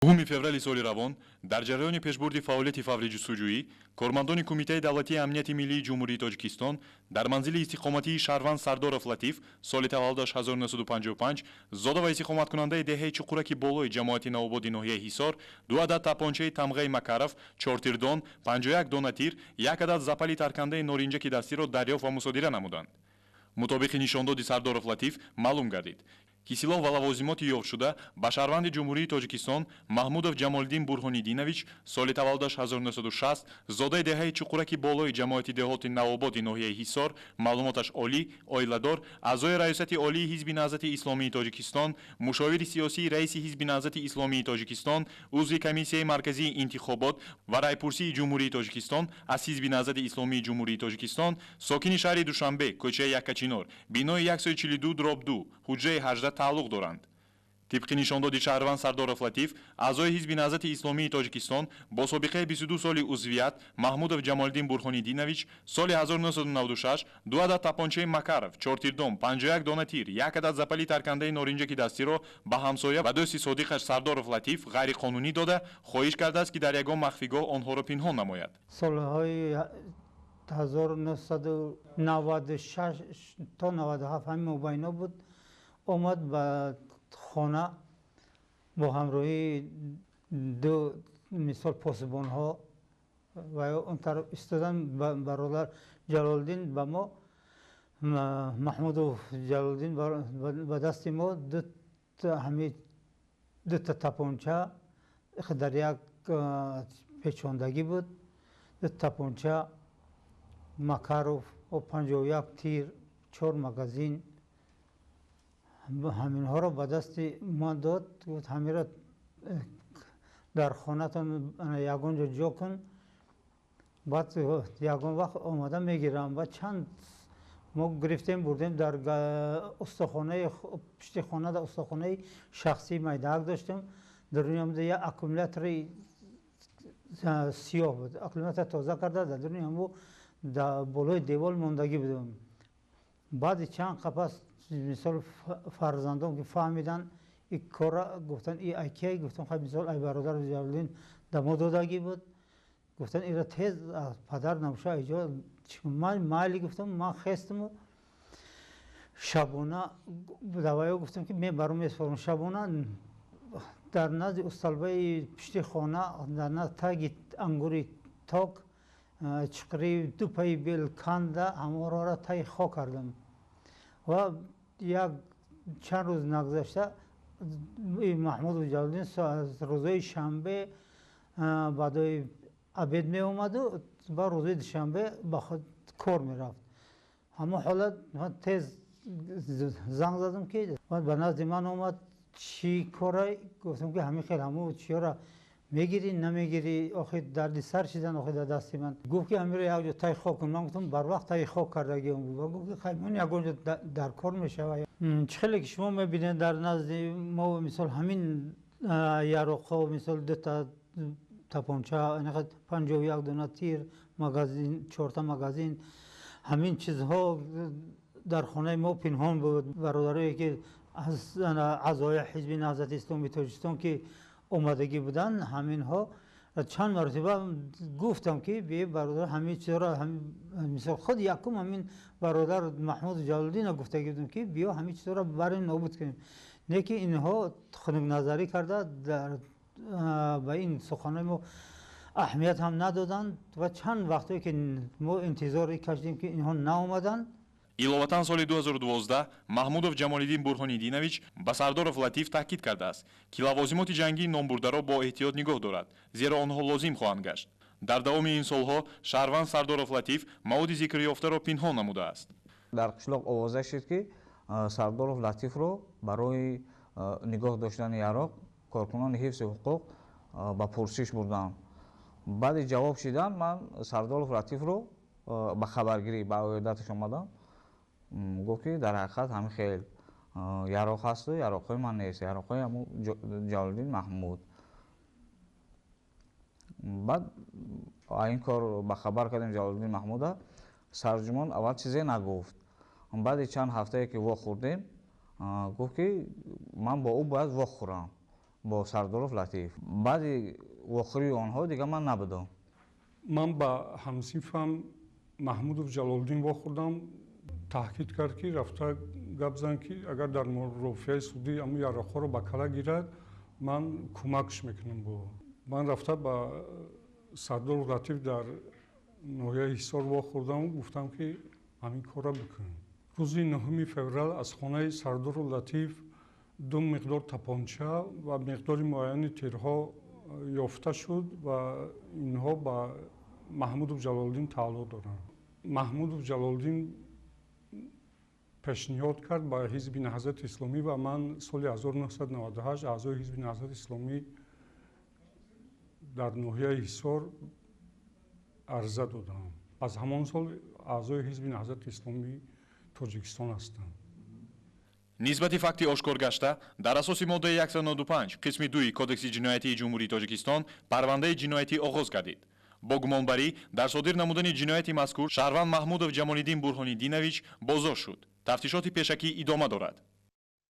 9 феврали соли равон дар ҷараёни пешбурди фаъолияти фаври ҷустуҷӯӣ кормандони Кумитаи давлатии амнияти миллии ҷумҳурии Тоҷикистон дар манзили истиқоматии Шарванд Сардоров Латиф соли таваллудаш 1955 зода ва истиқоматкунандаи деҳаи Чуқураки болои ҷамоати навободи ноҳияи Ҳисор 2 адад тапончаи тамғаи Макаров, 4 тирдон, 51 дона тир, 1 адад запали таркандаи норинҷаки дастиро дарёфт ва мусодира намуданд. мутобиқи нишондоди Сардоров Латиф маълум гардид ки силоҳ ва лавозимоти ёфтшуда ба шаҳрванди ҷумҳурии Тоҷикистон Маҳмудов Ҷамолиддин Бурҳонидинович соли таваллудаш 1960 зодаи деҳаи Чуқураки болои ҷамоати деҳоти навободи ноҳияи Ҳисор, маълумоташ олӣ, оиладор, аъзои раёсати олии ҳизби наҳзати исломии Тоҷикистон, мушовири сиёсии раиси ҳизби наҳзати исломии Тоҷикистон, узви комиссияи марказии интихобот ва райпурсии ҷумҳурии Тоҷикистон аз ҳизби наҳзати исломии ҷумҳурии Тоҷикистон, сокини шаҳри Душанбе, кӯчаи Яккачинор, бинои 142/2, ҳуҷраи 18 тааллуқ доранд. тибқи нишондоди шаҳрванд Сардоров Латиф, аъзои ҳизби наҳзати исломии Тоҷикистон бо собиқаи 22 соли узвият Маҳмудов Ҷамолиддин Бурҳонидинович соли 1996 2 адад тапончаи Макаров, 4 тирдон, 51 дона тир, 1 адад запали таркандаи норинҷаки дастиро ба ҳамсоя ва дӯсти содиқаш Сардоров Латиф ғайриқонунӣ дода, хоҳиш кардааст ки дар ягон махфигоҳ онҳоро пинҳон намояд. солҳои 1996 то 97 ҳамин мобайно буд. омад ба хона бо ҳамроҳии ду мисол посбонҳо ва он тараф истодан бародар Ҷалолиддин ба мо Маҳмудов Ҷалолиддин ба дасти мо дута тапонча дар як печондагӣ буд, ду тапонча Макаров, 51 тир, 4 магазин ҳаминҳоро ба дасти ман дод. гуфт ҳамиро дар хонатон ягон ҷо кун, баъд ягон вақт омада мегирам. ба чанд мо гирифтем бурдем дар устохонаи пишти хона, дар устохонаи шахсии майдаак доштем. дар дуни ҳамуда як аккумулятори сиёҳ буд. аккумулятор тоза карда дар дуни ҳаму дар болои девор мондагӣ будем. баъди чанд қапас мисол фарзандон ки фаҳмидан ин кора, гуфтан и айкия, гуфтам хай мисол ай бародар Ҷалолиддин дамо додагӣ буд. гуфтан ира тез падар намуша иҷо ман майли, гуфтам ман хестиму шабона даваё гуфтам ки баром меспорам. шабона дар назди усталбаи пишти хона, дар назди таги ангури ток чиқри ду паи бел канда ҳамаро таги хок кардам. ва як чанд рӯз нагзашта Маҳмудов Ҷалолиддин рӯзои шанбе баъдои абед меомаду ба рӯзои душанбе ба худ кор мерафт. ҳама ҳолат тез занг задам ки ба назди ман омад. чӣ корай? гуфтам ки ҳамин хел ҳаму чиёра мегирӣ намегирӣ, охир дарди сар чидан охир дар дасти ман. гуфт ки ҳамиро якҷо таги хок кун. ман гуфтам барвақт таги хок кардагиам. гуфт ки хай ман ягонҷо дар кор мешавад. чӣ хеле ки шумо мебинед дар назди мо мисол ҳамин яроқҳо, мисол дута тапонча, 51 дона тир, магазин, 4 магазин, ҳамин чизҳо дар хонаи мо пинҳон буд. бародарое ки аз аъзои ҳизби наҳзати исломии Тоҷикистон ки омадагӣ буданд, ҳаминҳо чанд маротиба гуфтам ки бе бародар ҳамин чизро мисол худ якум ҳамин бародар Маҳмуд Ҷалолиддинро гуфтагӣ будам ки биё ҳамин чизро барем нобуд кунем. не ки инҳо хунукназарӣ карда ба ин суханои мо аҳамият ҳам надоданд ва чанд вақтое ки мо интизори кашидем ки инҳо наомаданд. иловатан соли 2012 Маҳмудов Ҷамолиддин Бурҳонидинович ба Сардоров Латиф таъкид кардааст ки лавозимоти ҷангии номбурдаро бо эҳтиёт нигоҳ дорад, зеро онҳо лозим хоҳанд гашт. дар давоми ин солҳо шаҳрванд Сардоров Латиф маводи зикрёфтаро пинҳон намудааст. дар қишлоқ овоза шуд ки Сардоров Латифро барои нигоҳ доштани яроқ коркунони ҳифзи ҳуқуқ ба пурсиш бурданд. баъди ҷавоб шидан ман Сардоров Латифро ба хабаргирӣ ба оёдаташ омадам. гуфт ки дар ҳақиқат ҳамин хел яроқ ҳасту яроқҳои ман нест, яроқҳои ҳамун Ҷалолиддин Маҳмуд. баъд ин кор ба хабар кардем Ҷалолиддин Маҳмуда. сарҷумон аввал чизе нагуфт. баъди чанд ҳафтае ки вохӯрдем гуфт ки ман бо ӯ бояд вохӯрам. با سردار لطیف. بعد آخری آنها دیگه من نبودم. من با همسیفم محمود جلالدین واخوردم تحقیق کرد که رفته گپ زد که اگر در رفیع سعودی اما یارخو رو به کلا گیرد من کمکش میکنم. من رفته با سردار لطیف در ناحیه حصار واخوردم و گفتم که همین کار را بکنم. روز 9 فوریه از خانه سردار لطیف 2 مقدار تپانچه و مقدار معینی تیرها یافته شد و اینها با محمود جلالدین تعلق دارند. محمود جلالدین پیشنهاد کرد با حزب نهضت اسلامی و من سال 1998 اعضای حزب نهضت اسلامی در ناحیه حصار عرضه دادم. از همان سال اعضای حزب نهضت اسلامی тоҷикистон ҳастанд. нисбати факти ошкор гашта дар асоси моддаи 195 қисми 2 кодекси ҷиноятии ҷумҳурии тоҷикистон парвандаи ҷиноятӣ оғоз гардид. бо гумонбарӣ дар содир намудани ҷинояти мазкур шаҳрванд маҳмудов ҷамолиддин бурҳониддинович бозор шуд. тафтишоти пешакӣ идома дорад.